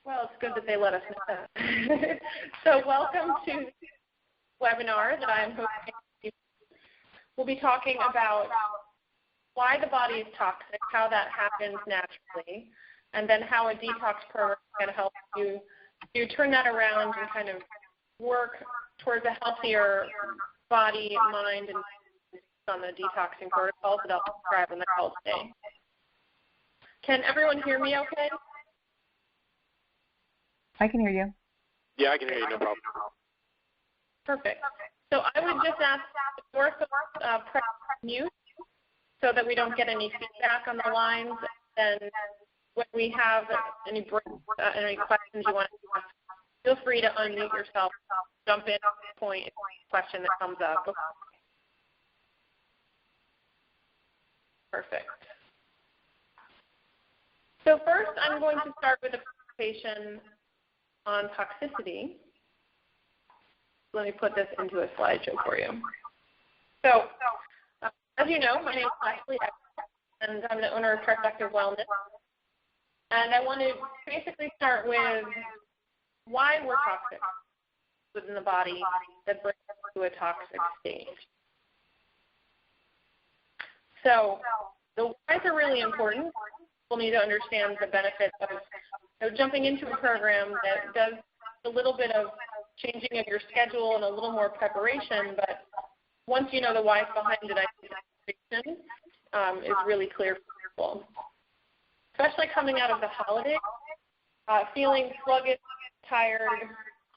Well, it's good that they let us know that. So welcome to the webinar that I'm hosting. We'll be talking about why the body is toxic, how that happens naturally, and then how a detox program can help you to turn that around and kind of work towards a healthier body, mind, and on the detoxing protocols that I'll describe on the call today. Can everyone hear me okay? I can hear you. Yeah, I can hear you, no problem. Perfect. So I would just ask the press mute so that we don't get any feedback on the lines. And when we have any questions you want to ask, feel free to unmute yourself, jump in at any point, question that comes up. Perfect. So first, I'm going to start with a presentation on toxicity. Let me put this into a slideshow for you. So, as you know, my name is Ashley, and I'm the owner of Trifecta Wellness. And I want to basically start with why we're toxic within the body that brings us to a toxic state. So, the whys are really important. We'll need to understand the benefits of jumping into a program that does a little bit of changing of your schedule and a little more preparation, but once you know the whys behind it, I think the is really clear for people. Especially coming out of the holidays, feeling sluggish, tired,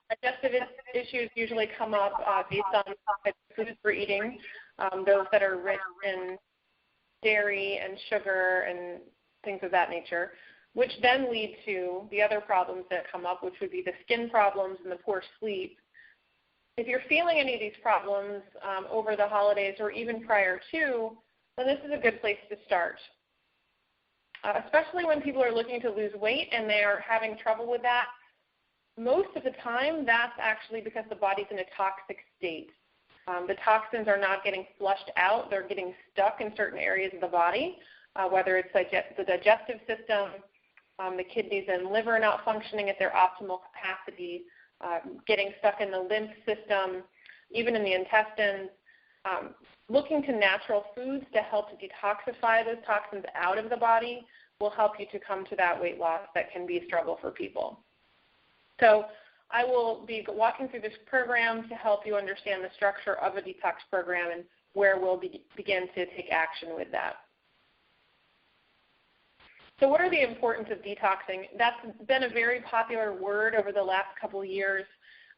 digestive issues usually come up based on the foods we're eating, those that are rich in dairy and sugar and things of that nature, which then lead to the other problems that come up, which would be the skin problems and the poor sleep. If you're feeling any of these problems over the holidays or even prior to, then this is a good place to start. Especially when people are looking to lose weight and they're having trouble with that, most of the time that's actually because the body's in a toxic state. The toxins are not getting flushed out. They're getting stuck in certain areas of the body, whether it's the digestive system, the kidneys and liver not functioning at their optimal capacity, getting stuck in the lymph system, even in the intestines. Looking to natural foods to help to detoxify those toxins out of the body will help you to come to that weight loss that can be a struggle for people. So I will be walking through this program to help you understand the structure of a detox program and where we'll begin to take action with that. So what are the importance of detoxing? That's been a very popular word over the last couple of years,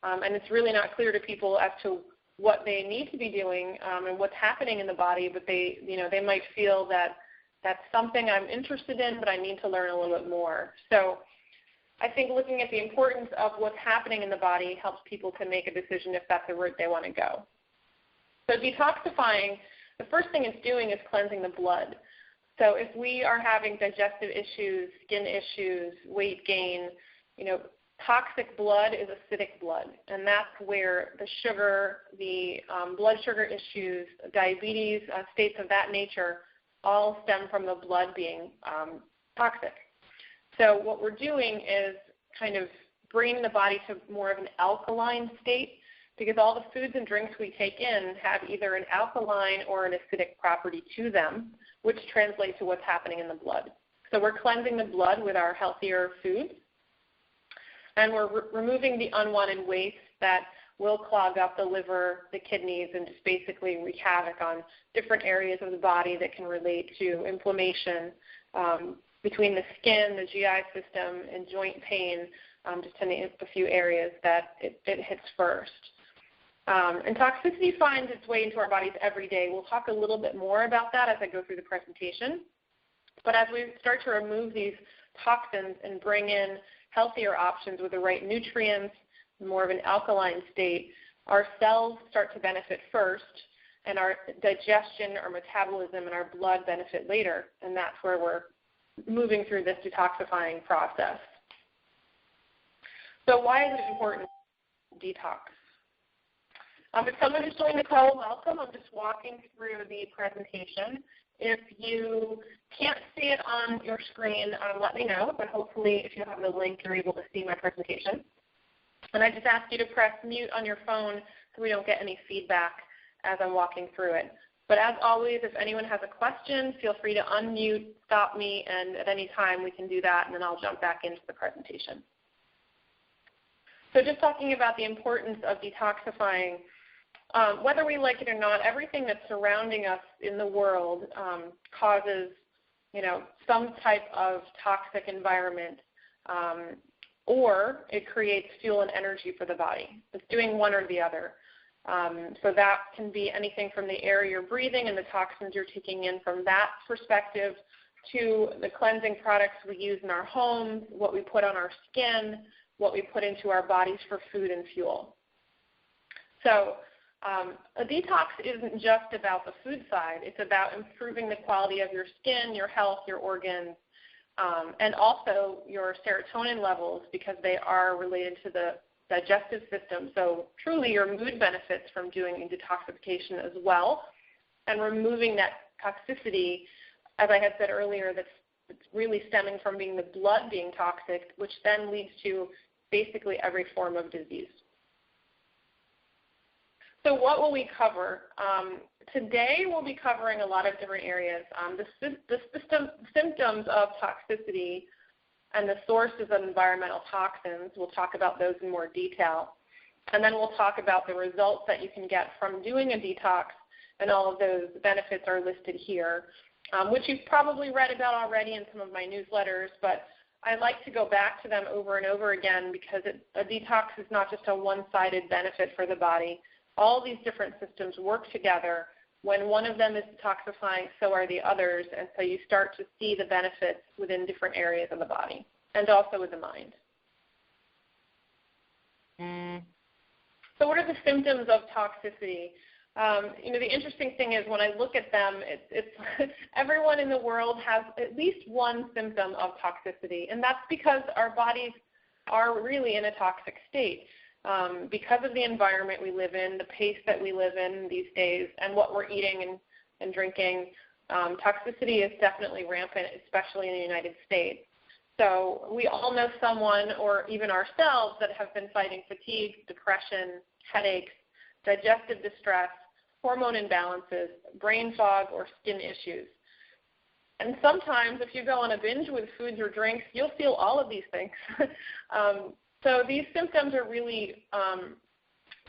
and it's really not clear to people as to what they need to be doing and what's happening in the body, but they might feel that that's something I'm interested in, but I need to learn a little bit more. So I think looking at the importance of what's happening in the body helps people to make a decision if that's the route they want to go. So detoxifying, the first thing it's doing is cleansing the blood. So if we are having digestive issues, skin issues, weight gain, toxic blood is acidic blood, and that's where the sugar, the blood sugar issues, diabetes, states of that nature all stem from the blood being toxic. So what we're doing is kind of bringing the body to more of an alkaline state because all the foods and drinks we take in have either an alkaline or an acidic property to them, which translates to what's happening in the blood. So we're cleansing the blood with our healthier foods, and we're removing the unwanted waste that will clog up the liver, the kidneys, and just basically wreak havoc on different areas of the body that can relate to inflammation between the skin, the GI system, and joint pain, just to name a few areas that it hits first. And toxicity finds its way into our bodies every day. We'll talk a little bit more about that as I go through the presentation. But as we start to remove these toxins and bring in healthier options with the right nutrients, more of an alkaline state, our cells start to benefit first, and our digestion, our metabolism, and our blood benefit later. And that's where we're moving through this detoxifying process. So why is it important to detox? If someone just joined the call, welcome. I'm just walking through the presentation. If you can't see it on your screen, let me know, but hopefully if you have the link, you're able to see my presentation. And I just ask you to press mute on your phone so we don't get any feedback as I'm walking through it. But as always, if anyone has a question, feel free to unmute, stop me, and at any time we can do that, and then I'll jump back into the presentation. So just talking about the importance of detoxifying, whether we like it or not, everything that's surrounding us in the world causes, some type of toxic environment, or it creates fuel and energy for the body. It's doing one or the other. So that can be anything from the air you're breathing and the toxins you're taking in from that perspective to the cleansing products we use in our homes, what we put on our skin, what we put into our bodies for food and fuel. So a detox isn't just about the food side. It's about improving the quality of your skin, your health, your organs, and also your serotonin levels because they are related to the digestive system. So truly your mood benefits from doing detoxification as well and removing that toxicity, as I had said earlier, that's really stemming from the blood being toxic, which then leads to basically every form of disease. So what will we cover? Today we'll be covering a lot of different areas. The symptoms of toxicity and the sources of environmental toxins, we'll talk about those in more detail. And then we'll talk about the results that you can get from doing a detox, and all of those benefits are listed here, which you've probably read about already in some of my newsletters, but I like to go back to them over and over again because a detox is not just a one-sided benefit for the body. All these different systems work together. When one of them is detoxifying, so are the others, and so you start to see the benefits within different areas of the body and also with the mind. So what are the symptoms of toxicity? The interesting thing is when I look at them, it's everyone in the world has at least one symptom of toxicity, and that's because our bodies are really in a toxic state. Because of the environment we live in, the pace that we live in these days, and what we're eating and drinking, toxicity is definitely rampant, especially in the United States. So we all know someone or even ourselves that have been fighting fatigue, depression, headaches, digestive distress, hormone imbalances, brain fog, or skin issues. And sometimes if you go on a binge with foods or drinks, you'll feel all of these things. So these symptoms are really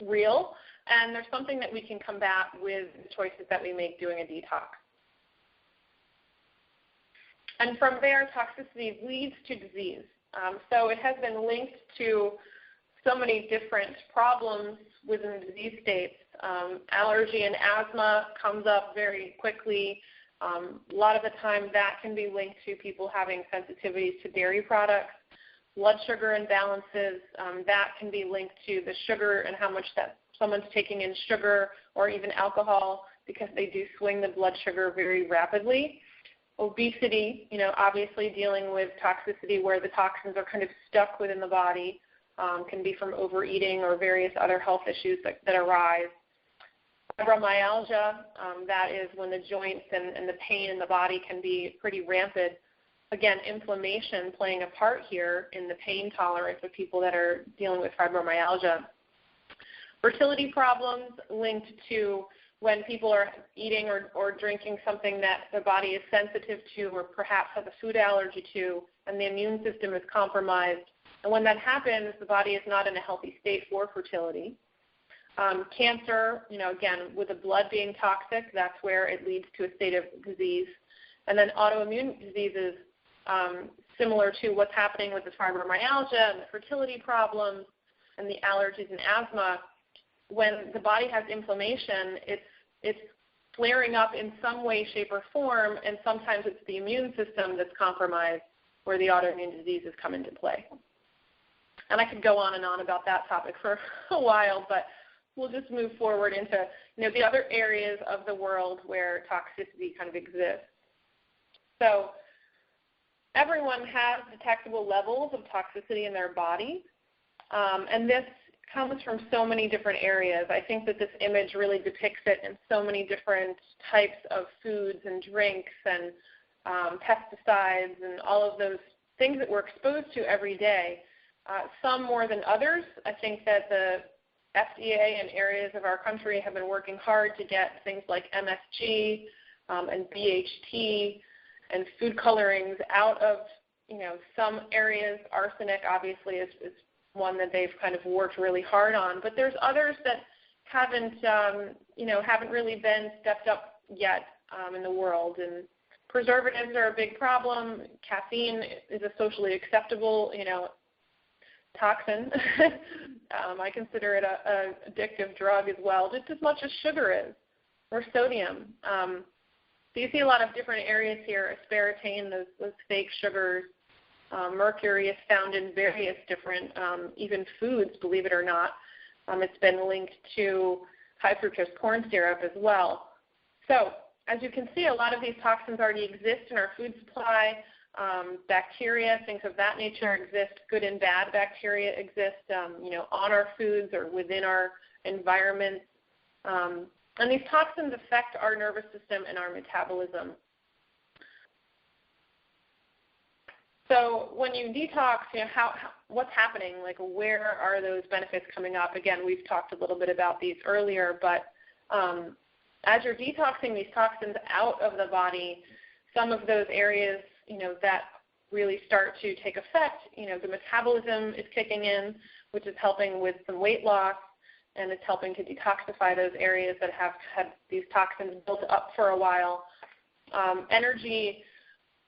real, and there's something that we can combat with the choices that we make doing a detox. And from there, toxicity leads to disease. So it has been linked to so many different problems within the disease states. Allergy and asthma comes up very quickly. A lot of the time that can be linked to people having sensitivities to dairy products. Blood sugar imbalances, that can be linked to the sugar and how much that someone's taking in sugar or even alcohol because they do swing the blood sugar very rapidly. Obesity, obviously dealing with toxicity where the toxins are kind of stuck within the body, can be from overeating or various other health issues that arise. Fibromyalgia, that is when the joints and the pain in the body can be pretty rampant. Again, inflammation playing a part here in the pain tolerance of people that are dealing with fibromyalgia. Fertility problems linked to when people are eating or drinking something that the body is sensitive to or perhaps has a food allergy to, and the immune system is compromised. And when that happens, the body is not in a healthy state for fertility. Cancer, again, with the blood being toxic, that's where it leads to a state of disease. And then autoimmune diseases, similar to what's happening with the fibromyalgia and the fertility problems and the allergies and asthma, when the body has inflammation, it's flaring up in some way, shape, or form, and sometimes it's the immune system that's compromised where the autoimmune diseases come into play. And I could go on and on about that topic for a while, but we'll just move forward into the other areas of the world where toxicity kind of exists. So everyone has detectable levels of toxicity in their body, and this comes from so many different areas. I think that this image really depicts it in so many different types of foods and drinks and pesticides and all of those things that we're exposed to every day, some more than others. I think that the FDA and areas of our country have been working hard to get things like MSG and BHT and food colorings out of, some areas. Arsenic obviously is one that they've kind of worked really hard on, but there's others that haven't really been stepped up yet in the world. And preservatives are a big problem. Caffeine is a socially acceptable, toxin. I consider it a addictive drug as well, just as much as sugar is, or sodium. So you see a lot of different areas here, aspartame, those fake sugars. Mercury is found in various different, even foods, believe it or not. It's been linked to high fructose corn syrup as well. So as you can see, a lot of these toxins already exist in our food supply. Bacteria, things of that nature exist. Good and bad bacteria exist, on our foods or within our environments. And these toxins affect our nervous system and our metabolism. So when you detox, what's happening? Like, where are those benefits coming up? Again, we've talked a little bit about these earlier, but as you're detoxing these toxins out of the body, some of those areas, that really start to take effect, the metabolism is kicking in, which is helping with some weight loss, and it's helping to detoxify those areas that have had these toxins built up for a while. Energy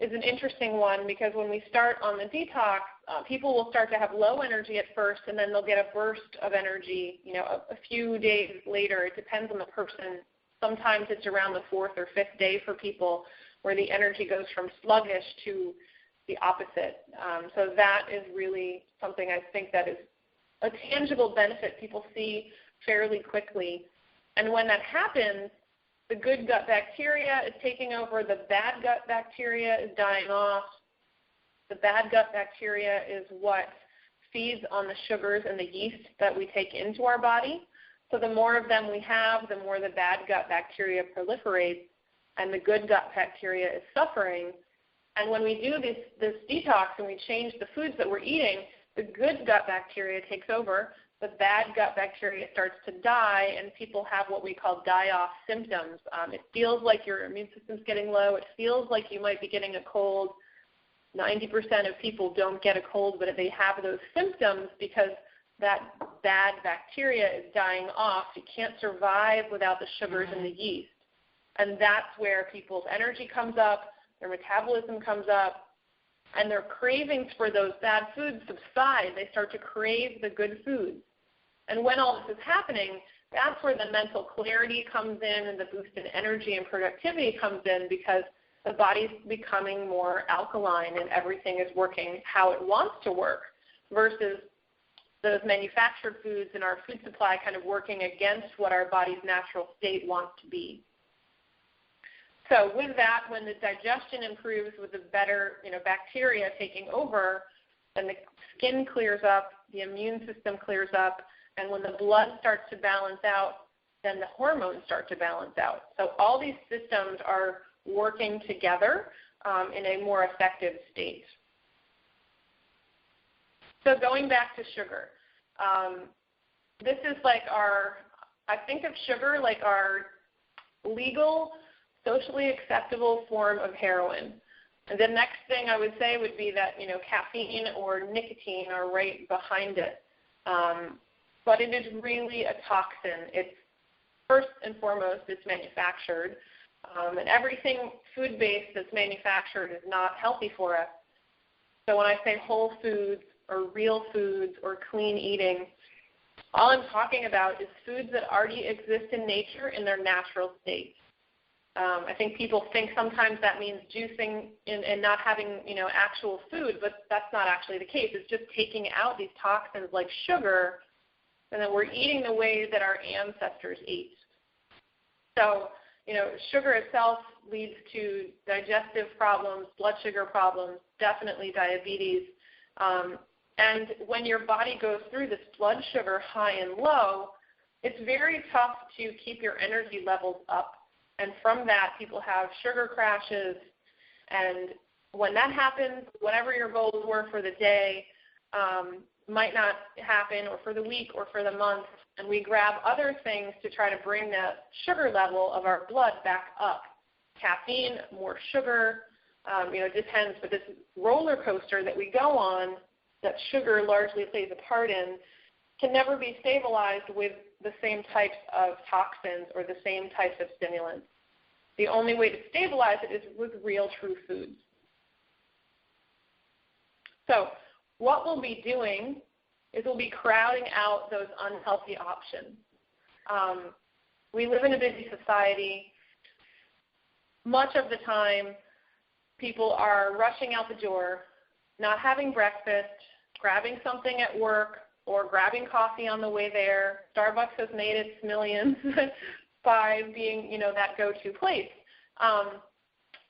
is an interesting one because when we start on the detox, people will start to have low energy at first, and then they'll get a burst of energy, a few days later. It depends on the person. Sometimes it's around the 4th or 5th day for people where the energy goes from sluggish to the opposite. So that is really something I think that is a tangible benefit people see fairly quickly. And when that happens, the good gut bacteria is taking over, the bad gut bacteria is dying off. The bad gut bacteria is what feeds on the sugars and the yeast that we take into our body. So the more of them we have, the more the bad gut bacteria proliferates, and the good gut bacteria is suffering. And when we do this detox and we change the foods that we're eating, the good gut bacteria takes over, the bad gut bacteria starts to die, and people have what we call die-off symptoms. It feels like your immune system's getting low. It feels like you might be getting a cold. 90% of people don't get a cold, but they have those symptoms because that bad bacteria is dying off. You can't survive without the sugars and the yeast. And that's where people's energy comes up, their metabolism comes up, and their cravings for those bad foods subside. They start to crave the good foods. And when all this is happening, that's where the mental clarity comes in and the boost in energy and productivity comes in, because the body's becoming more alkaline and everything is working how it wants to work, versus those manufactured foods in our food supply kind of working against what our body's natural state wants to be. So with that, when the digestion improves with the better, bacteria taking over, then the skin clears up, the immune system clears up, and when the blood starts to balance out, then the hormones start to balance out. So all these systems are working together in a more effective state. So going back to sugar, this is like I think of sugar like our legal, socially acceptable form of heroin. And the next thing I would say would be that, caffeine or nicotine are right behind it. But it is really a toxin. It's first and foremost, it's manufactured. And everything food-based that's manufactured is not healthy for us. So when I say whole foods or real foods or clean eating, all I'm talking about is foods that already exist in nature in their natural state. I think people think sometimes that means juicing and not having, actual food, but that's not actually the case. It's just taking out these toxins like sugar, and then we're eating the way that our ancestors ate. So, sugar itself leads to digestive problems, blood sugar problems, definitely diabetes. And when your body goes through this blood sugar high and low, it's very tough to keep your energy levels up. And from that, people have sugar crashes. And when that happens, whatever your goals were for the day might not happen, or for the week, or for the month. And we grab other things to try to bring the sugar level of our blood back up. Caffeine, more sugar, it depends. But this roller coaster that we go on, that sugar largely plays a part in, can never be stabilized with the same types of toxins or the same types of stimulants. The only way to stabilize it is with real, true foods. So what we'll be doing is we'll be crowding out those unhealthy options. We live in a busy society. Much of the time, people are rushing out the door, not having breakfast, grabbing something at work, or grabbing coffee on the way there. Starbucks has made its millions by being, that go-to place.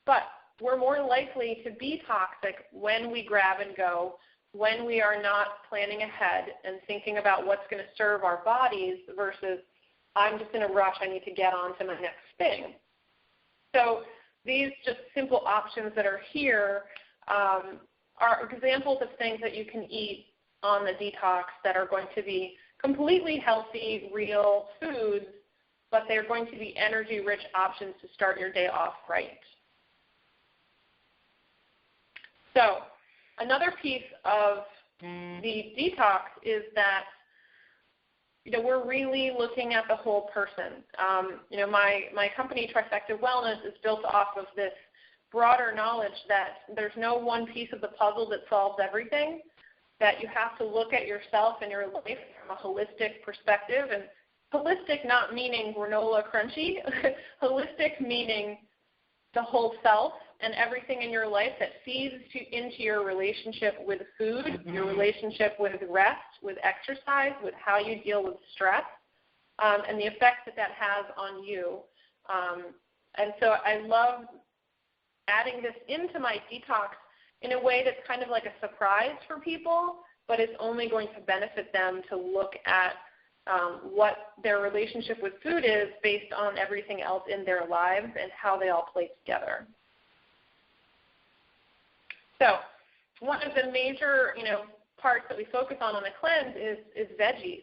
But we're more likely to be toxic when we grab and go, when we are not planning ahead and thinking about what's going to serve our bodies versus I'm just in a rush, I need to get on to my next thing. So these just simple options that are here are examples of things that you can eat on the detox that are going to be completely healthy, real foods, but they're going to be energy-rich options to start your day off right. So another piece of the detox is that we're really looking at the whole person. My company, Trifecta Wellness, is built off of this broader knowledge that there's no one piece of the puzzle that solves everything, that you have to look at yourself and your life from a holistic perspective. And holistic not meaning granola crunchy, holistic meaning the whole self and everything in your life that feeds into your relationship with food, your relationship with rest, with exercise, with how you deal with stress, and the effects that has on you. And so I love adding this into my detox in a way that's kind of like a surprise for people, but it's only going to benefit them to look at what their relationship with food is based on everything else in their lives and how they all play together. So one of the major, parts that we focus on the cleanse is veggies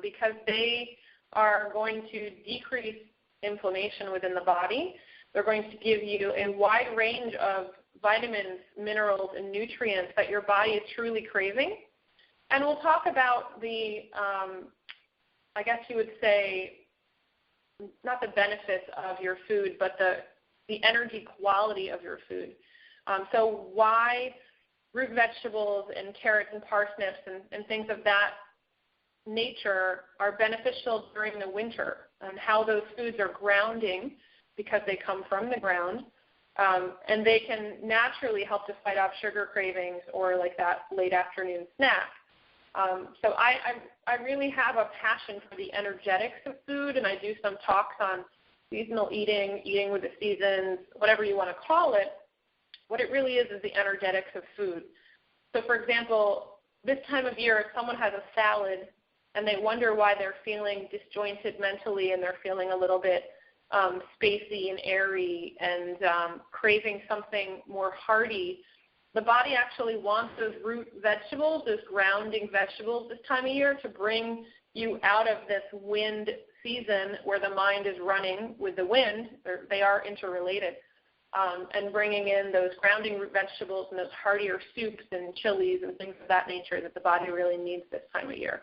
because they are going to decrease inflammation within the body. They're going to give you a wide range of vitamins, minerals, and nutrients that your body is truly craving. And we'll talk about the, I guess you would say, not the benefits of your food, but the energy quality of your food. So why root vegetables and carrots and parsnips and things of that nature are beneficial during the winter, and how those foods are grounding because they come from the ground, and they can naturally help to fight off sugar cravings or like that late afternoon snack. So I really have a passion for the energetics of food, and I do some talks on seasonal eating, eating with the seasons, whatever you want to call it. What it really is the energetics of food. So, for example, this time of year, if someone has a salad and they wonder why they're feeling disjointed mentally and they're feeling a little bit spacey and airy and craving something more hearty, the body actually wants those root vegetables, those grounding vegetables this time of year to bring you out of this wind season where the mind is running with the wind. They are interrelated. And bringing in those grounding root vegetables and those heartier soups and chilies and things of that nature that the body really needs this time of year.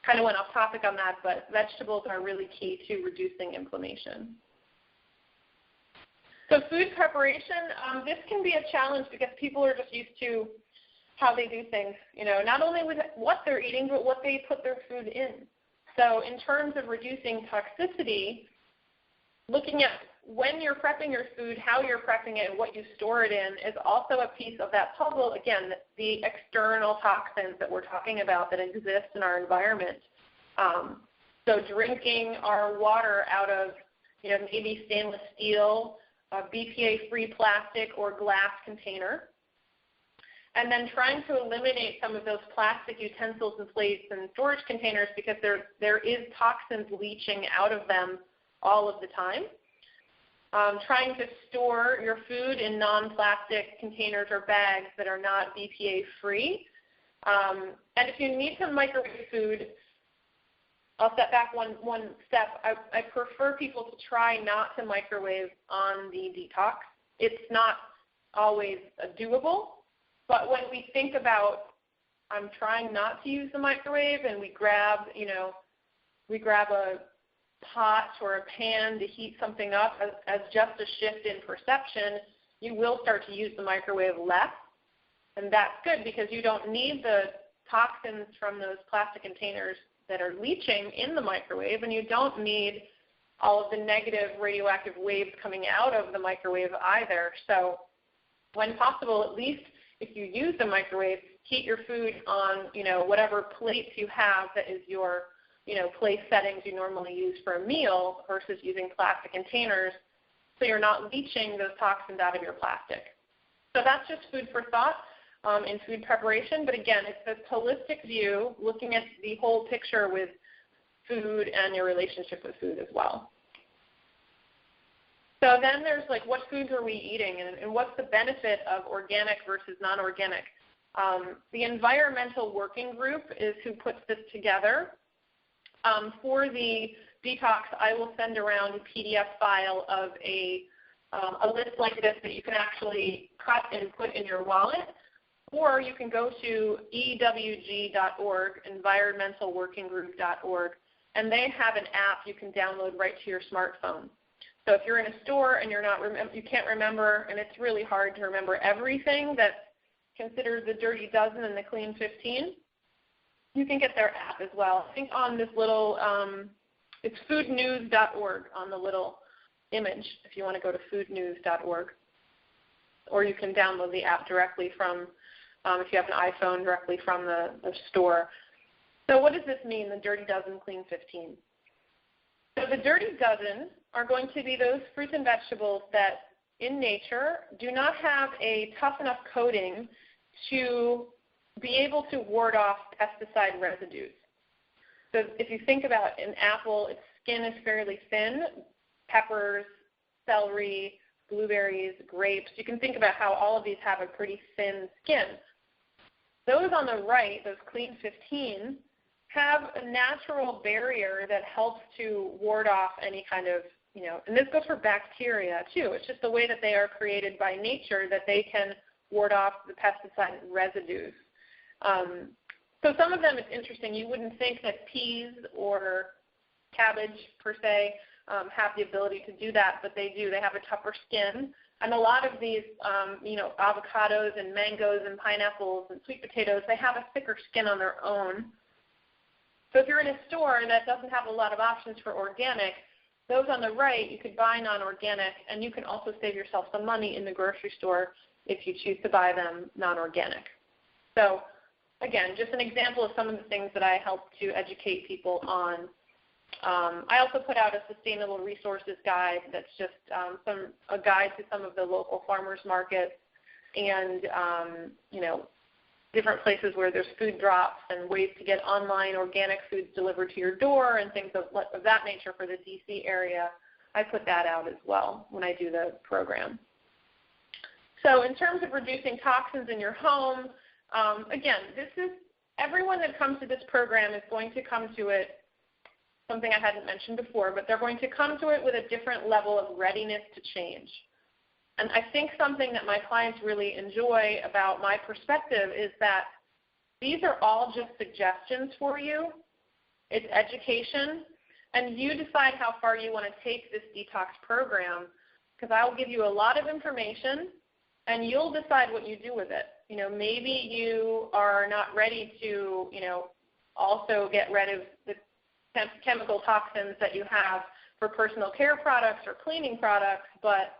Kind of went off topic on that, but vegetables are really key to reducing inflammation. So food preparation, this can be a challenge because people are just used to how they do things, not only with what they're eating, but what they put their food in. So in terms of reducing toxicity, looking at when you're prepping your food, how you're prepping it, and what you store it in is also a piece of that puzzle. Again, the external toxins that we're talking about that exist in our environment. So drinking our water out of, maybe stainless steel, BPA-free plastic or glass container. and then trying to eliminate some of those plastic utensils and plates and storage containers because there is toxins leaching out of them all of the time. Trying to store your food in non-plastic containers or bags that are not BPA-free. And if you need to microwave food, I'll step back one step. I prefer people to try not to microwave on the detox. It's not always doable, but when we think about I'm trying not to use the microwave and we grab a pot or a pan to heat something up as just a shift in perception, you will start to use the microwave less. And that's good because you don't need the toxins from those plastic containers that are leaching in the microwave, and you don't need all of the negative radioactive waves coming out of the microwave either. So when possible, at least if you use the microwave, heat your food on, whatever plates you have that is your place settings you normally use for a meal versus using plastic containers, so you're not leaching those toxins out of your plastic. So that's just food for thought in food preparation. But again, it's this holistic view, looking at the whole picture with food and your relationship with food as well. So then there's what foods are we eating and what's the benefit of organic versus non-organic? The environmental working group is who puts this together. For the detox, I will send around a PDF file of a list like this that you can actually cut and put in your wallet, or you can go to ewg.org, environmentalworkinggroup.org, and they have an app you can download right to your smartphone. So if you're in a store and you can't remember, and it's really hard to remember everything that's considered the Dirty Dozen and the Clean 15, you can get their app as well. I think on this little, it's foodnews.org on the little image if you want to go to foodnews.org. Or you can download the app directly from, if you have an iPhone, directly from the store. So what does this mean, the Dirty Dozen Clean 15? So the Dirty Dozen are going to be those fruits and vegetables that in nature do not have a tough enough coating to be able to ward off pesticide residues. So if you think about an apple, its skin is fairly thin. Peppers, celery, blueberries, grapes, you can think about how all of these have a pretty thin skin. Those on the right, those Clean 15, have a natural barrier that helps to ward off any kind of, and this goes for bacteria too. It's just the way that they are created by nature that they can ward off the pesticide residues. So some of them, it's interesting. You wouldn't think that peas or cabbage per se have the ability to do that, but they do. They have a tougher skin. And a lot of these, avocados and mangoes and pineapples and sweet potatoes, they have a thicker skin on their own. So if you're in a store that doesn't have a lot of options for organic, those on the right you could buy non-organic, and you can also save yourself some money in the grocery store if you choose to buy them non-organic. So again, just an example of some of the things that I help to educate people on. I also put out a sustainable resources guide that's just a guide to some of the local farmers markets and, different places where there's food drops and ways to get online organic foods delivered to your door and things of that nature for the DC area. I put that out as well when I do the program. So in terms of reducing toxins in your home, again, everyone that comes to this program is going to come to it, something I hadn't mentioned before, but they're going to come to it with a different level of readiness to change. And I think something that my clients really enjoy about my perspective is that these are all just suggestions for you. It's education, and you decide how far you want to take this detox program, because I will give you a lot of information, and you'll decide what you do with it. Maybe you are not ready to, also get rid of the chemical toxins that you have for personal care products or cleaning products, but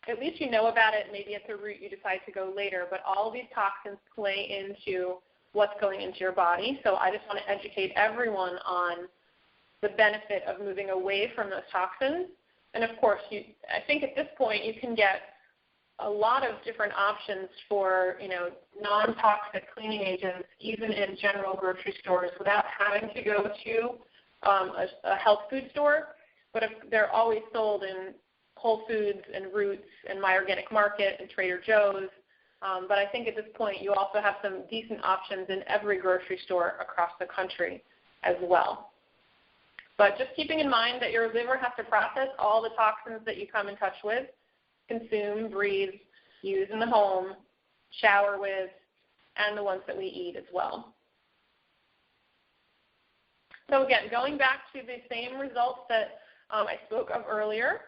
at least you know about it. Maybe it's a route you decide to go later, but all of these toxins play into what's going into your body. So I just want to educate everyone on the benefit of moving away from those toxins. And of course, I think at this point you can get a lot of different options for, non-toxic cleaning agents, even in general grocery stores, without having to go to a health food store. But if they're always sold in Whole Foods and Roots and My Organic Market and Trader Joe's. But I think at this point you also have some decent options in every grocery store across the country as well. But just keeping in mind that your liver has to process all the toxins that you come in touch with, consume, breathe, use in the home, shower with, and the ones that we eat as well. So again, going back to the same results that I spoke of earlier,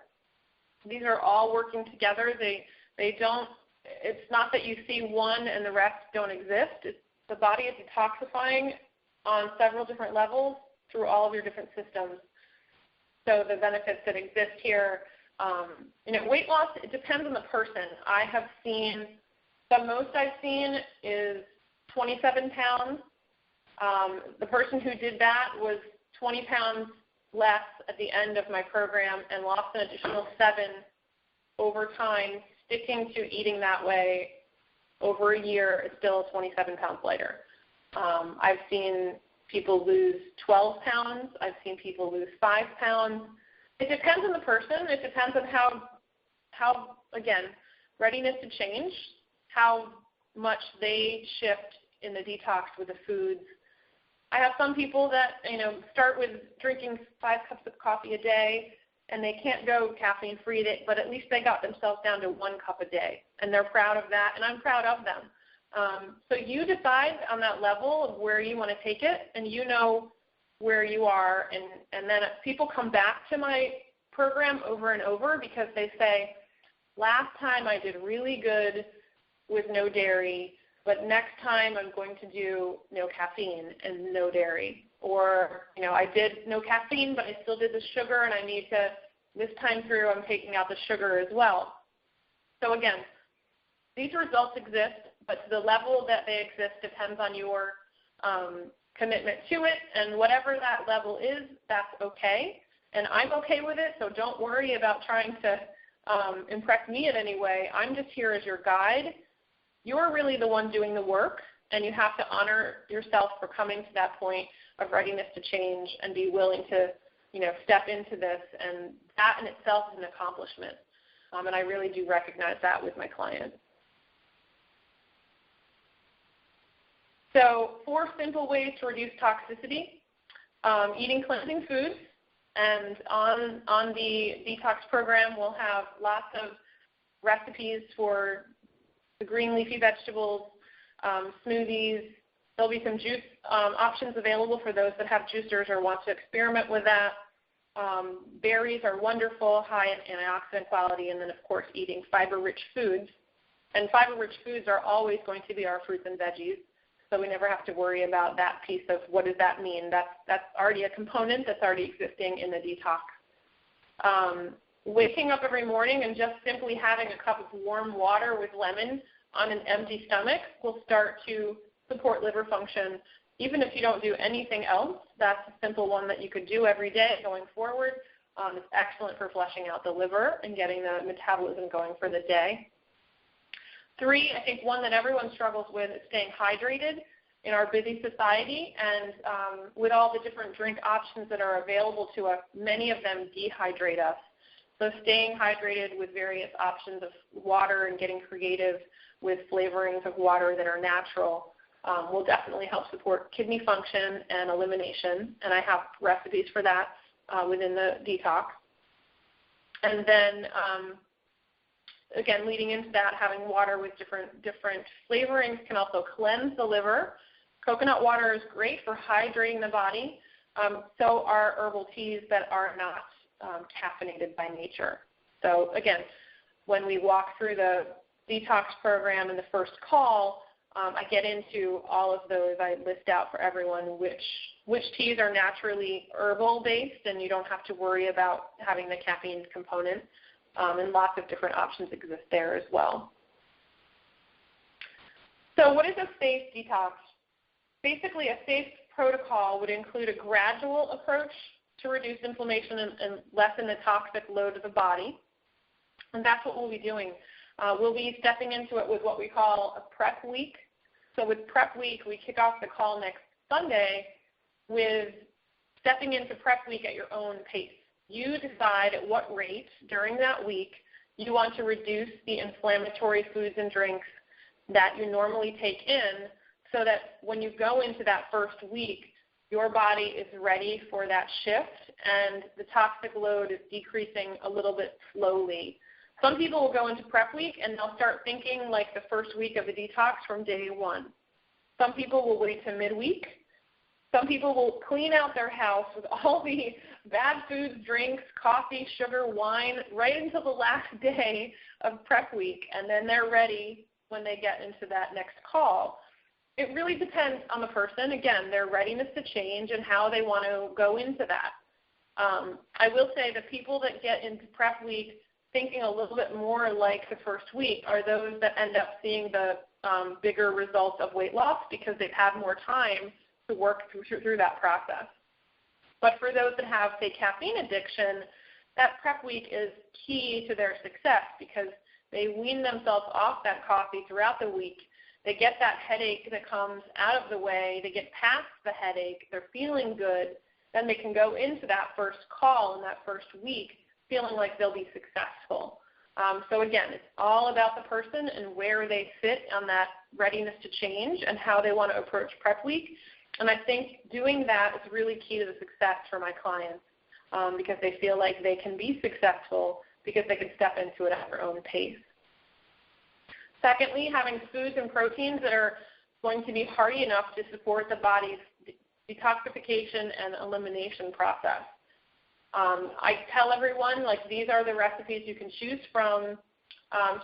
these are all working together. They don't. It's not that you see one and the rest don't exist. The body is detoxifying on several different levels through all of your different systems. So the benefits that exist here, weight loss, it depends on the person. I have seen, the most I've seen is 27 pounds. The person who did that was 20 pounds less at the end of my program and lost an additional 7 over time, sticking to eating that way over a year. It's still 27 pounds lighter. I've seen people lose 12 pounds. I've seen people lose 5 pounds. It depends on the person. It depends on how again, readiness to change, how much they shift in the detox with the foods. I have some people that, start with drinking 5 cups of coffee a day, and they can't go caffeine-free, but at least they got themselves down to 1 cup a day, and they're proud of that, and I'm proud of them. So you decide on that level of where you want to take it, and you know where you are, and then people come back to my program over and over because they say, last time I did really good with no dairy, but next time I'm going to do no caffeine and no dairy. Or, I did no caffeine, but I still did the sugar, and I need to, this time through, I'm taking out the sugar as well. So again, these results exist, but to the level that they exist depends on your commitment to it, and whatever that level is, that's okay. And I'm okay with it, so don't worry about trying to impress me in any way. I'm just here as your guide. You're really the one doing the work, and you have to honor yourself for coming to that point of readiness to change and be willing to, step into this, and that in itself is an accomplishment. And I really do recognize that with my clients. So 4 simple ways to reduce toxicity: eating cleansing foods, and on the detox program we'll have lots of recipes for the green leafy vegetables, smoothies. There'll be some juice options available for those that have juicers or want to experiment with that. Berries are wonderful, high in antioxidant quality, and then, of course, eating fiber-rich foods. And fiber-rich foods are always going to be our fruits and veggies, so we never have to worry about that piece of what does that mean. That's already a component that's already existing in the detox. Waking up every morning and just simply having a cup of warm water with lemon on an empty stomach will start to support liver function. Even if you don't do anything else, that's a simple one that you could do every day going forward. It's excellent for flushing out the liver and getting the metabolism going for the day. 3, I think one that everyone struggles with is staying hydrated in our busy society, and with all the different drink options that are available to us, many of them dehydrate us. So staying hydrated with various options of water and getting creative with flavorings of water that are natural will definitely help support kidney function and elimination, and I have recipes for that within the detox. And then, again, leading into that, having water with different flavorings can also cleanse the liver. Coconut water is great for hydrating the body. So are herbal teas that are not caffeinated by nature. So again, when we walk through the detox program in the first call, I get into all of those. I list out for everyone which teas are naturally herbal-based, and you don't have to worry about having the caffeine component, and lots of different options exist there as well. So what is a safe detox? Basically, a safe protocol would include a gradual approach to reduce inflammation and lessen the toxic load of the body, and that's what we'll be doing. We'll be stepping into it with what we call a prep week. So with prep week, we kick off the call next Sunday with stepping into prep week at your own pace. You decide at what rate during that week you want to reduce the inflammatory foods and drinks that you normally take in so that when you go into that first week, your body is ready for that shift and the toxic load is decreasing a little bit slowly. Some people will go into prep week and they'll start thinking like the first week of the detox from day one. Some people will wait to midweek. Some people will clean out their house with all the bad foods, drinks, coffee, sugar, wine, right until the last day of prep week, and then they're ready when they get into that next call. It really depends on the person, again, their readiness to change and how they want to go into that. I will say the people that get into prep week thinking a little bit more like the first week are those that end up seeing the bigger results of weight loss because they've had more time to work through that process. But for those that have, say, caffeine addiction, that prep week is key to their success because they wean themselves off that coffee throughout the week. They get that headache that comes out of the way. They get past the headache. They're feeling good. Then they can go into that first call in that first week feeling like they'll be successful. So again, it's all about the person and where they fit on that readiness to change and how they want to approach prep week. And I think doing that is really key to the success for my clients because they feel like they can be successful because they can step into it at their own pace. Secondly, having foods and proteins that are going to be hearty enough to support the body's detoxification and elimination process. I tell everyone, like, these are the recipes you can choose from.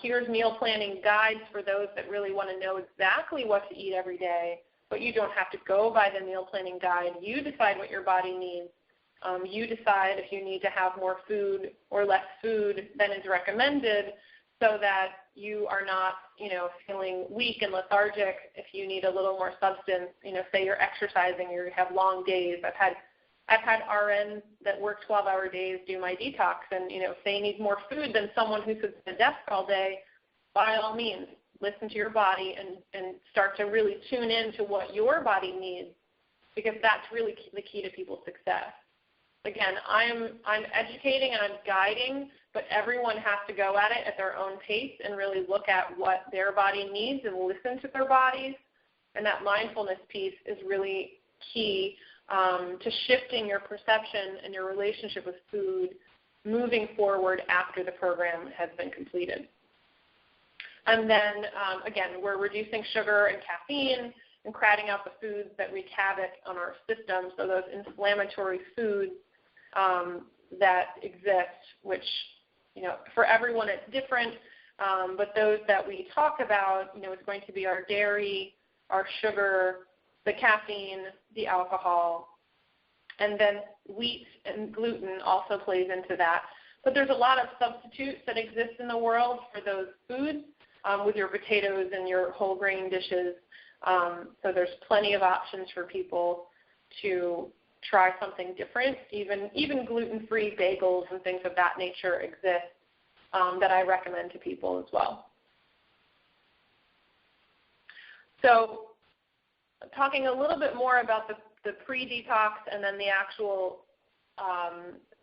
Here's meal planning guides for those that really want to know exactly what to eat every day, but you don't have to go by the meal planning guide. You decide what your body needs. You decide if you need to have more food or less food than is recommended so that you are not, feeling weak and lethargic. If you need a little more substance, say you're exercising or you have long days. I've had RNs that work 12-hour days do my detox, and if they need more food than someone who sits at a desk all day, by all means, listen to your body and start to really tune in to what your body needs, because that's really the key to people's success. Again, I'm educating and I'm guiding, but everyone has to go at it at their own pace and really look at what their body needs and listen to their bodies. And that mindfulness piece is really key to shifting your perception and your relationship with food moving forward after the program has been completed. And then, again, we're reducing sugar and caffeine and crowding out the foods that wreak havoc on our system, so those inflammatory foods that exist, which, for everyone it's different, but those that we talk about, it's going to be our dairy, our sugar, the caffeine, the alcohol, and then wheat and gluten also plays into that. But there's a lot of substitutes that exist in the world for those foods with your potatoes and your whole grain dishes. So there's plenty of options for people to try something different. Even gluten-free bagels and things of that nature exist that I recommend to people as well. So talking a little bit more about the pre-detox and then the actual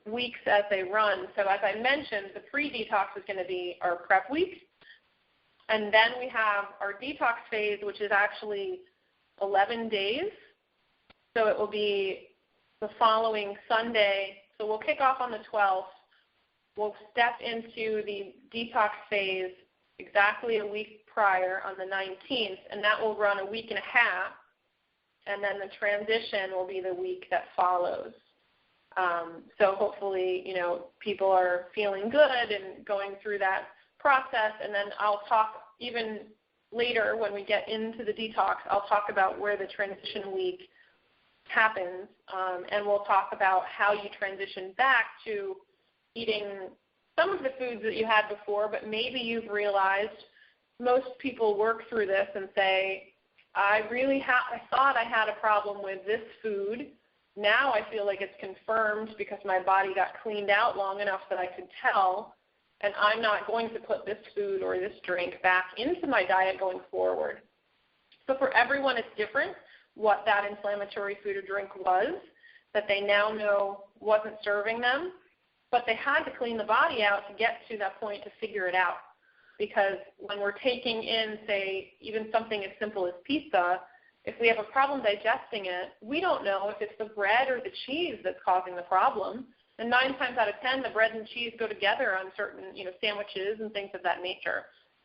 weeks as they run. So as I mentioned, the pre-detox is going to be our prep week. And then we have our detox phase, which is actually 11 days. So it will be the following Sunday. So we'll kick off on the 12th. We'll step into the detox phase exactly a week prior on the 19th, and that will run a week and a half. And then the transition will be the week that follows. So hopefully, people are feeling good and going through that process. And then I'll talk even later when we get into the detox, I'll talk about where the transition week happens. And we'll talk about how you transition back to eating some of the foods that you had before, but maybe you've realized most people work through this and say, I thought I had a problem with this food. Now I feel like it's confirmed because my body got cleaned out long enough that I could tell. and I'm not going to put this food or this drink back into my diet going forward. So for everyone, it's different what that inflammatory food or drink was that they now know wasn't serving them, but they had to clean the body out to get to that point to figure it out. Because when we're taking in, say, even something as simple as pizza, if we have a problem digesting it, we don't know if it's the bread or the cheese that's causing the problem. And 9 times out of 10, the bread and cheese go together on certain, sandwiches and things of that nature.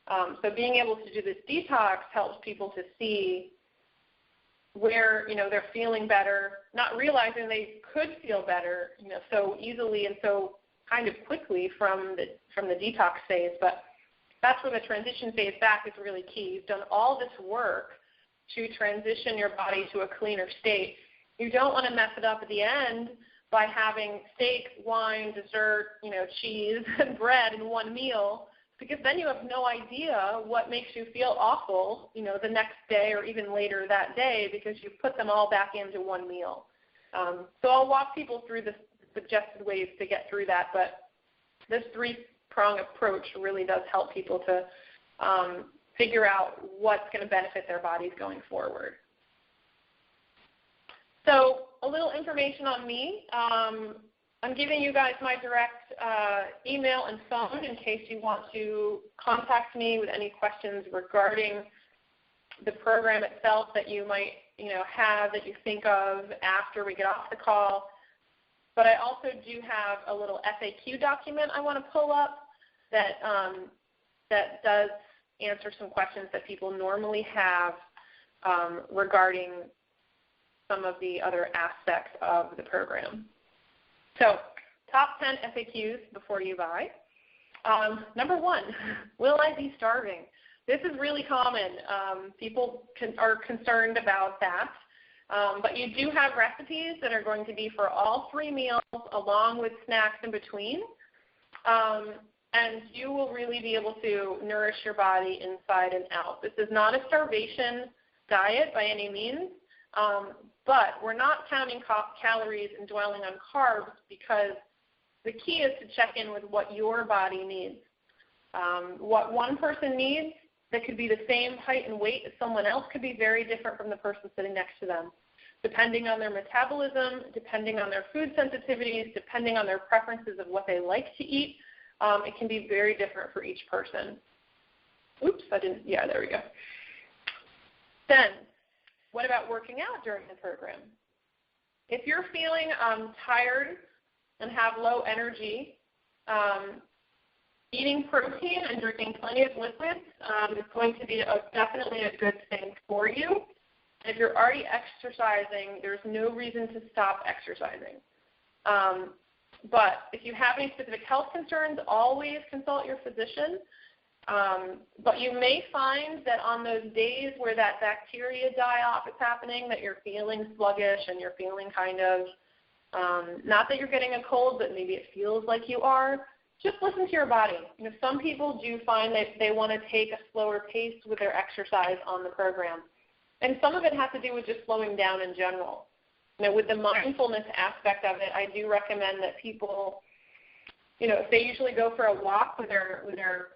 So being able to do this detox helps people to see where, they're feeling better, not realizing they could feel better, so easily and so kind of quickly from the detox phase. But that's where the transition phase back is really key. You've done all this work to transition your body to a cleaner state. You don't want to mess it up at the end by having steak, wine, dessert, cheese, and bread in one meal, because then you have no idea what makes you feel awful, the next day or even later that day, because you put them all back into one meal. So I'll walk people through the suggested ways to get through that, but this 3-prong approach really does help people to figure out what's going to benefit their bodies going forward. So a little information on me. I'm giving you guys my direct email and phone in case you want to contact me with any questions regarding the program itself that you might have that you think of after we get off the call. But I also do have a little FAQ document I want to pull up that does answer some questions that people normally have regarding some of the other aspects of the program. So, top 10 FAQs before you buy. Number 1, will I be starving? This is really common. People are concerned about that. But you do have recipes that are going to be for all 3 meals along with snacks in between. And you will really be able to nourish your body inside and out. This is not a starvation diet by any means. But we're not counting calories and dwelling on carbs because the key is to check in with what your body needs. What one person needs that could be the same height and weight as someone else could be very different from the person sitting next to them, depending on their metabolism, depending on their food sensitivities, depending on their preferences of what they like to eat. It can be very different for each person. Oops, there we go. Then, what about working out during the program? If you're feeling tired and have low energy, eating protein and drinking plenty of liquids is going to be definitely a good thing for you. If you're already exercising, there's no reason to stop exercising. But if you have any specific health concerns, always consult your physician. But you may find that on those days where that bacteria die-off is happening, that you're feeling sluggish and you're feeling kind of, not that you're getting a cold, but maybe it feels like you are, just listen to your body. Some people do find that they want to take a slower pace with their exercise on the program. And some of it has to do with just slowing down in general. With the mindfulness aspect of it, I do recommend that people, if they usually go for a walk with their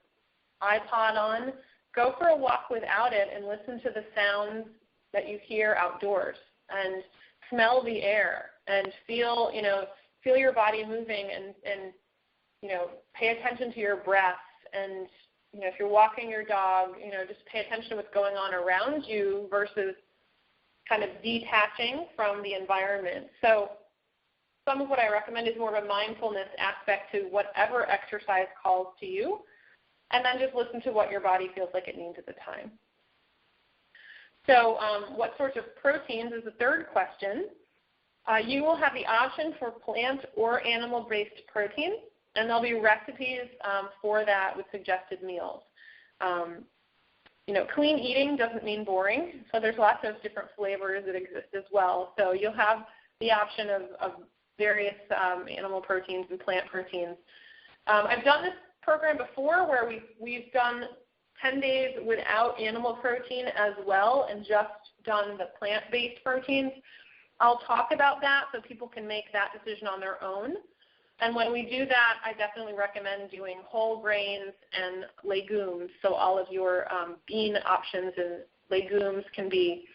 iPod on, go for a walk without it and listen to the sounds that you hear outdoors and smell the air and feel your body moving and pay attention to your breath. And, if you're walking your dog, just pay attention to what's going on around you versus kind of detaching from the environment. So some of what I recommend is more of a mindfulness aspect to whatever exercise calls to you, and then just listen to what your body feels like it needs at the time. So what sorts of proteins is the third question. You will have the option for plant or animal-based proteins, and there'll be recipes for that with suggested meals. Clean eating doesn't mean boring, so there's lots of different flavors that exist as well. So you'll have the option of various animal proteins and plant proteins. I've done this program before where we've done 10 days without animal protein as well and just done the plant-based proteins. I'll talk about that so people can make that decision on their own. And when we do that, I definitely recommend doing whole grains and legumes. So all of your bean options and legumes can be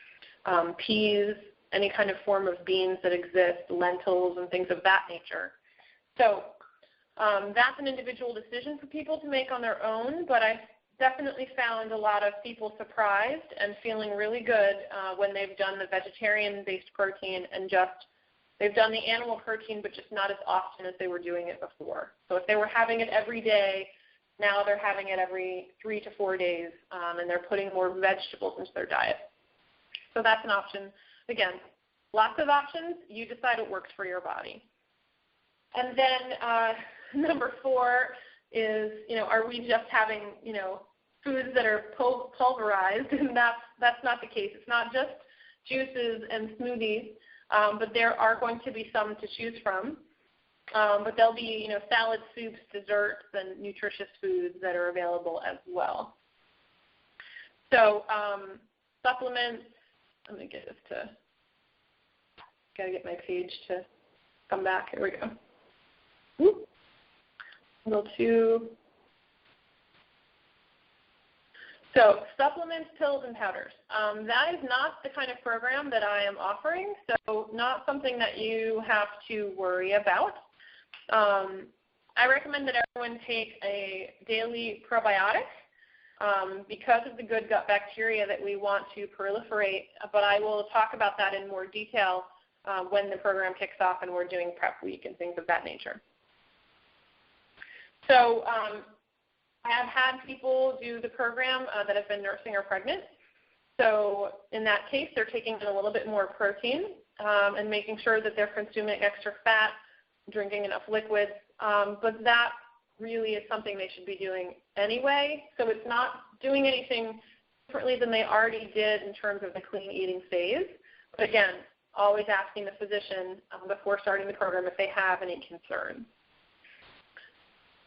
peas, any kind of form of beans that exist, lentils, and things of that nature. So that's an individual decision for people to make on their own, but I've definitely found a lot of people surprised and feeling really good when they've done the vegetarian-based protein and just they've done the animal protein, but just not as often as they were doing it before. So if they were having it every day, now they're having it every 3 to 4 days, and they're putting more vegetables into their diet. So that's an option. Again, lots of options. You decide what works for your body. And then number 4 is, are we just having, foods that are pulverized? And that's not the case. It's not just juices and smoothies. But there are going to be some to choose from. But there'll be, salads, soups, desserts, and nutritious foods that are available as well. So supplements, let me get this got to get my page to come back. Here we go. Whoop. Go to, so supplements, pills, and powders. That is not the kind of program that I am offering, so not something that you have to worry about. I recommend that everyone take a daily probiotic because of the good gut bacteria that we want to proliferate, but I will talk about that in more detail when the program kicks off and we're doing prep week and things of that nature. So I have had people do the program that have been nursing or pregnant. So in that case, they're taking in a little bit more protein and making sure that they're consuming extra fat, drinking enough liquids. But that really is something they should be doing anyway. So it's not doing anything differently than they already did in terms of the clean eating phase. But again, always asking the physician before starting the program if they have any concerns.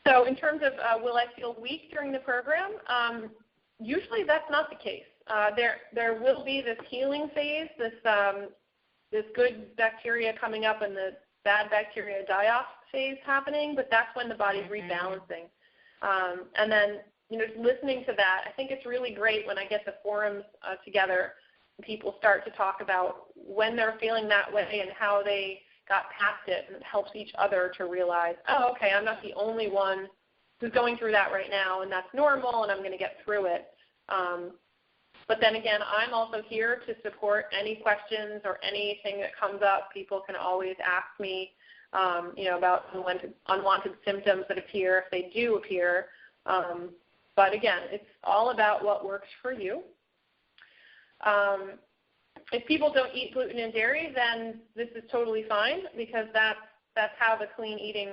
So in terms of will I feel weak during the program, usually that's not the case. There will be this healing phase, this good bacteria coming up and the bad bacteria die-off phase happening, but that's when the body's rebalancing. And then, just listening to that, I think it's really great when I get the forums together and people start to talk about when they're feeling that way and how they got past it, and it helps each other to realize, oh, okay, I'm not the only one who's going through that right now, and that's normal, and I'm going to get through it. But then again, I'm also here to support any questions or anything that comes up. People can always ask me, about unwanted symptoms that appear if they do appear. But again, it's all about what works for you. If people don't eat gluten and dairy, then this is totally fine because that's how the clean eating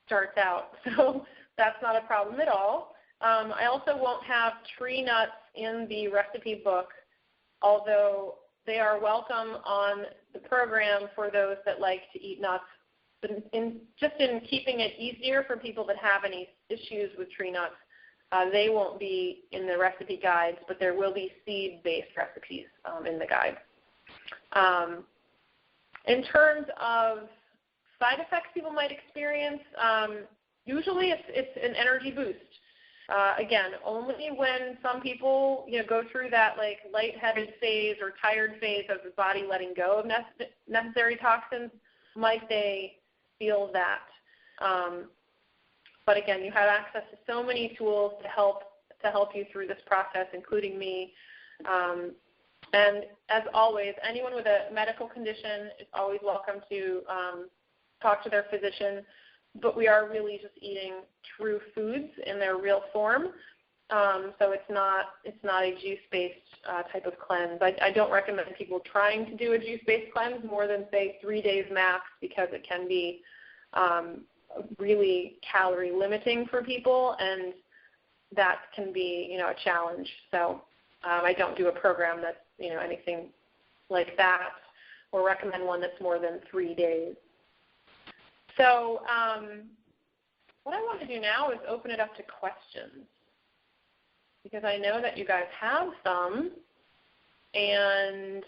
starts out. So that's not a problem at all. I also won't have tree nuts in the recipe book, although they are welcome on the program for those that like to eat nuts. Just in keeping it easier for people that have any issues with tree nuts, they won't be in the recipe guides, but there will be seed-based recipes in the guide. In terms of side effects people might experience, usually it's an energy boost. Again, only when some people go through that lightheaded phase or tired phase of the body letting go of necessary toxins might they feel that. But again, you have access to so many tools to help you through this process, including me. And as always, anyone with a medical condition is always welcome to talk to their physician. But we are really just eating true foods in their real form. So it's not a juice-based type of cleanse. I don't recommend people trying to do a juice-based cleanse more than, say, 3 days max because it can be really calorie limiting for people, and that can be, a challenge. So I don't do a program that's, anything like that, or recommend one that's more than 3 days. So what I want to do now is open it up to questions, because I know that you guys have some, and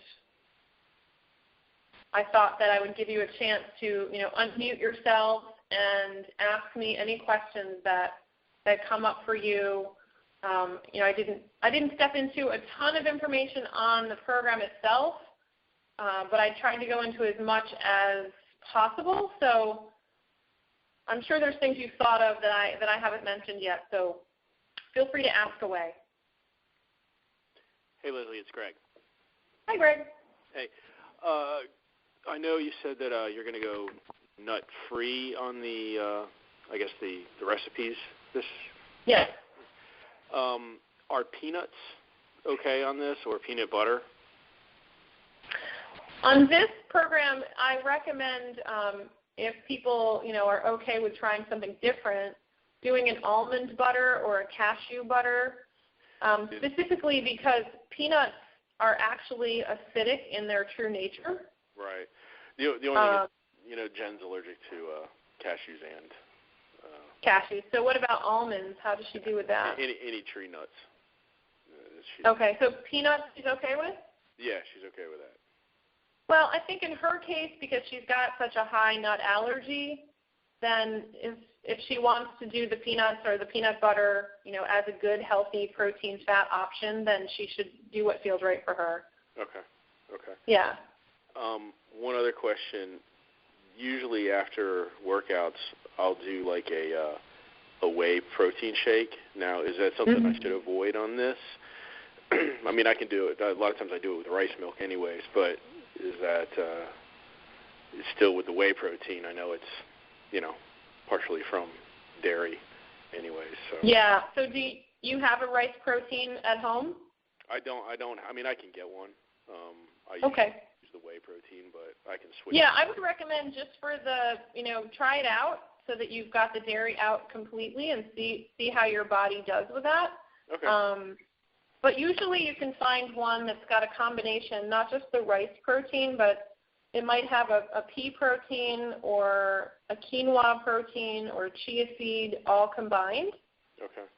I thought that I would give you a chance to, unmute yourselves and ask me any questions that come up for you. I didn't step into a ton of information on the program itself, but I tried to go into as much as possible. So I'm sure there's things you've thought of that I haven't mentioned yet. So feel free to ask away. Hey, Leslie, it's Greg. Hi, Greg. Hey, I know you said that you're going to go nut-free on the, I guess, the recipes. Yes. Are peanuts okay on this, or peanut butter? On this program, I recommend if people, are okay with trying something different, doing an almond butter or a cashew butter, specifically because peanuts are actually acidic in their true nature. Right. The only thing is, Jen's allergic to cashews and cashews. So what about almonds? How does she do with that? Any tree nuts. Okay, so peanuts she's okay with? Yeah, she's okay with that. Well, I think in her case, because she's got such a high nut allergy, then if she wants to do the peanuts or the peanut butter, as a good, healthy protein fat option, then she should do what feels right for her. Okay. Yeah. One other question. Usually after workouts, I'll do like a whey protein shake. Now, is that something I should avoid on this? I mean, I can do it. A lot of times I do it with rice milk anyways, but is that still with the whey protein? I know it's, partially from dairy anyways. So. Yeah. So do you have a rice protein at home? I don't. I mean, I can get one. I use the whey protein, but I can switch. Yeah, I would recommend just for the, try it out so that you've got the dairy out completely and see how your body does with that. Okay. But usually you can find one that's got a combination, not just the rice protein, but it might have a pea protein or a quinoa protein or chia seed all combined. Okay.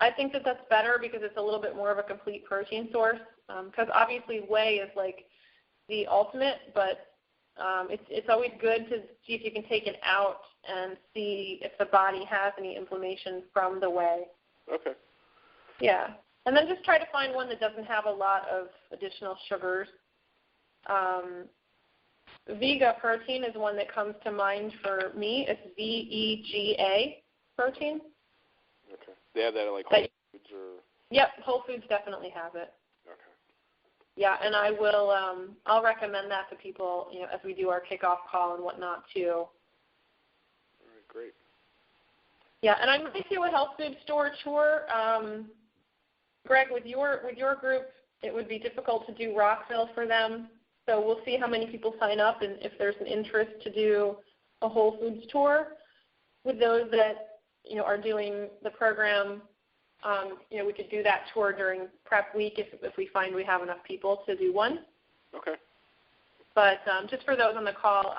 I think that's better because it's a little bit more of a complete protein source because obviously whey is like the ultimate, but it's always good to see if you can take it out and see if the body has any inflammation from the whey. Okay. Yeah. And then just try to find one that doesn't have a lot of additional sugars. Vega protein is one that comes to mind for me. It's VEGA protein. Okay. They have that at like Whole Foods or? Yep, Whole Foods definitely have it. Okay. Yeah, and I will. I'll recommend that to people, as we do our kickoff call and whatnot too. All right, great. Yeah, and I might do a health food store tour. Greg, with your group, it would be difficult to do Rockville for them. So we'll see how many people sign up and if there's an interest to do a Whole Foods tour. With those that, are doing the program, we could do that tour during prep week if we find we have enough people to do one. Okay. But just for those on the call,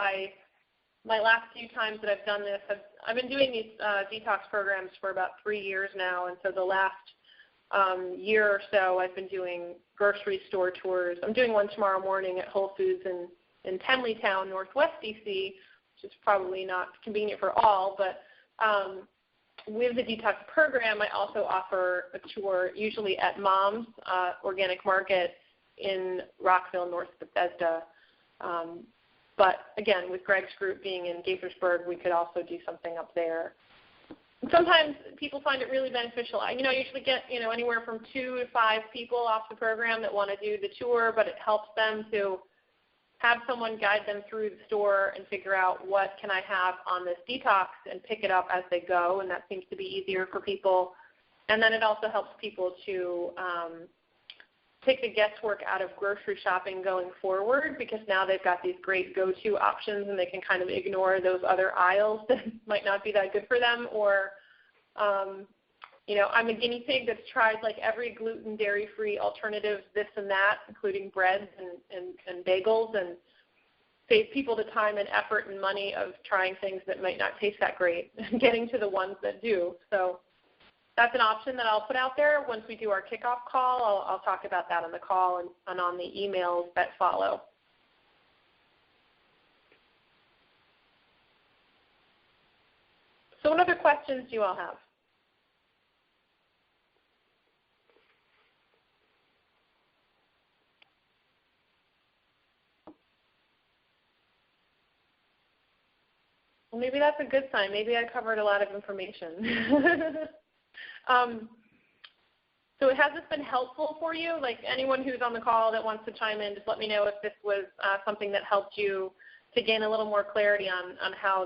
my last few times that I've done this, I've been doing these detox programs for about 3 years now, and so the last year or so I've been doing grocery store tours. I'm doing one tomorrow morning at Whole Foods in Tenleytown, Northwest DC, which is probably not convenient for all, but with the detox program, I also offer a tour usually at Mom's Organic Market in Rockville, North Bethesda. But again, with Greg's group being in Gaithersburg, we could also do something up there. Sometimes people find it really beneficial. I usually get, anywhere from 2 to 5 people off the program that want to do the tour, but it helps them to have someone guide them through the store and figure out what can I have on this detox and pick it up as they go, and that seems to be easier for people. And then it also helps people to take the guesswork out of grocery shopping going forward because now they've got these great go-to options and they can kind of ignore those other aisles that might not be that good for them. Or, I'm a guinea pig that's tried like every gluten, dairy-free alternative, this and that, including breads and bagels, and save people the time and effort and money of trying things that might not taste that great and getting to the ones that do. So that's an option that I'll put out there. Once we do our kickoff call, I'll talk about that on the call and on the emails that follow. So what other questions do you all have? Well, maybe that's a good sign. Maybe I covered a lot of information. So has this been helpful for you? Like anyone who's on the call that wants to chime in, just let me know if this was something that helped you to gain a little more clarity on how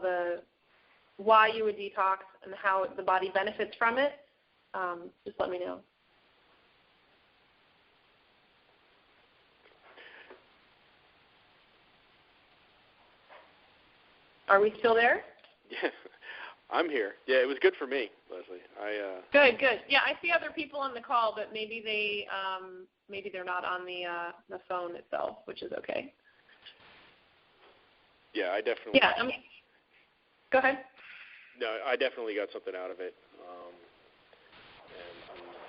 why you would detox and how the body benefits from it. Just let me know. Are we still there? Yeah, I'm here. Yeah, it was good for me, Leslie. Good. Yeah, I see other people on the call, but maybe they're not on the phone itself, which is okay. Yeah, I definitely. Yeah. Go ahead. No, I definitely got something out of it.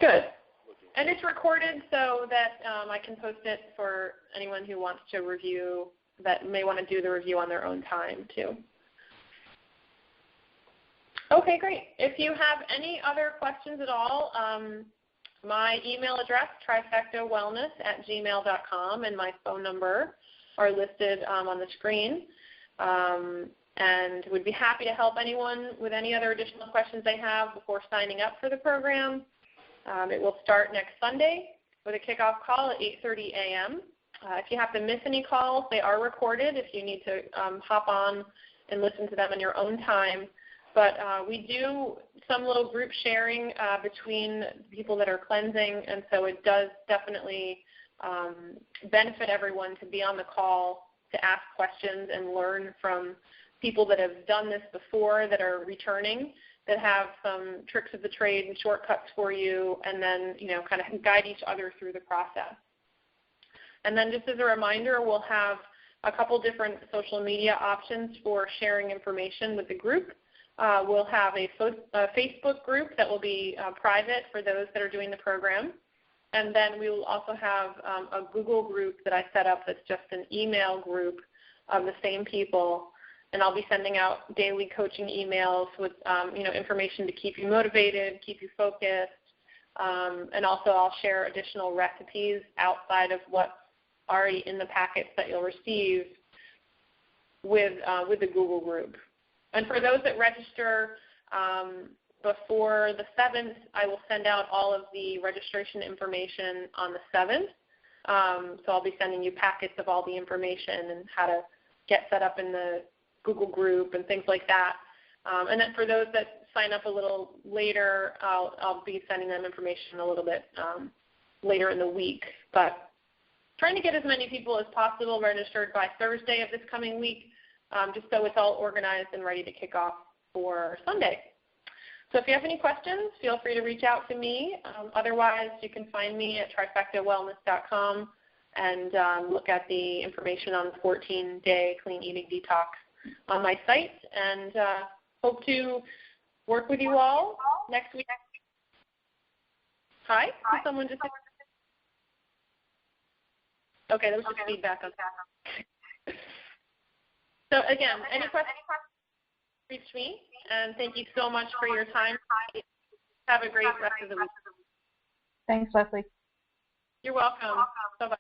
Good. And it's recorded so that I can post it for anyone who wants to review, that may want to do the review on their own time too. Okay, great. If you have any other questions at all, my email address, trifectawellness@gmail.com, and my phone number are listed on the screen. And would be happy to help anyone with any other additional questions they have before signing up for the program. It will start next Sunday with a kickoff call at 8:30 a.m. If you have to miss any calls, they are recorded if you need to hop on and listen to them in your own time. But we do some little group sharing between people that are cleansing, and so it does definitely benefit everyone to be on the call to ask questions and learn from people that have done this before, that are returning, that have some tricks of the trade and shortcuts for you, and then kind of guide each other through the process. And then just as a reminder, we'll have a couple different social media options for sharing information with the group. We'll have a Facebook group that will be private for those that are doing the program. And then we will also have a Google group that I set up that's just an email group of the same people. And I'll be sending out daily coaching emails with information to keep you motivated, keep you focused. And also I'll share additional recipes outside of what's already in the packets that you'll receive with the Google group. And for those that register before the 7th, I will send out all of the registration information on the 7th. So I'll be sending you packets of all the information and how to get set up in the Google group and things like that. And then for those that sign up a little later, I'll be sending them information a little bit later in the week. But trying to get as many people as possible registered by Thursday of this coming week, just so it's all organized and ready to kick off for Sunday. So if you have any questions, feel free to reach out to me. Otherwise, you can find me at trifectawellness.com and look at the information on the 14-day Clean Eating Detox on my site. And hope to work with you all next week. Hi? Did someone just... Okay, that was just feedback. So again, any questions, reach me, and thank you so much for your time. Have a great rest of the week. Thanks, Leslie. You're welcome. Bye-bye.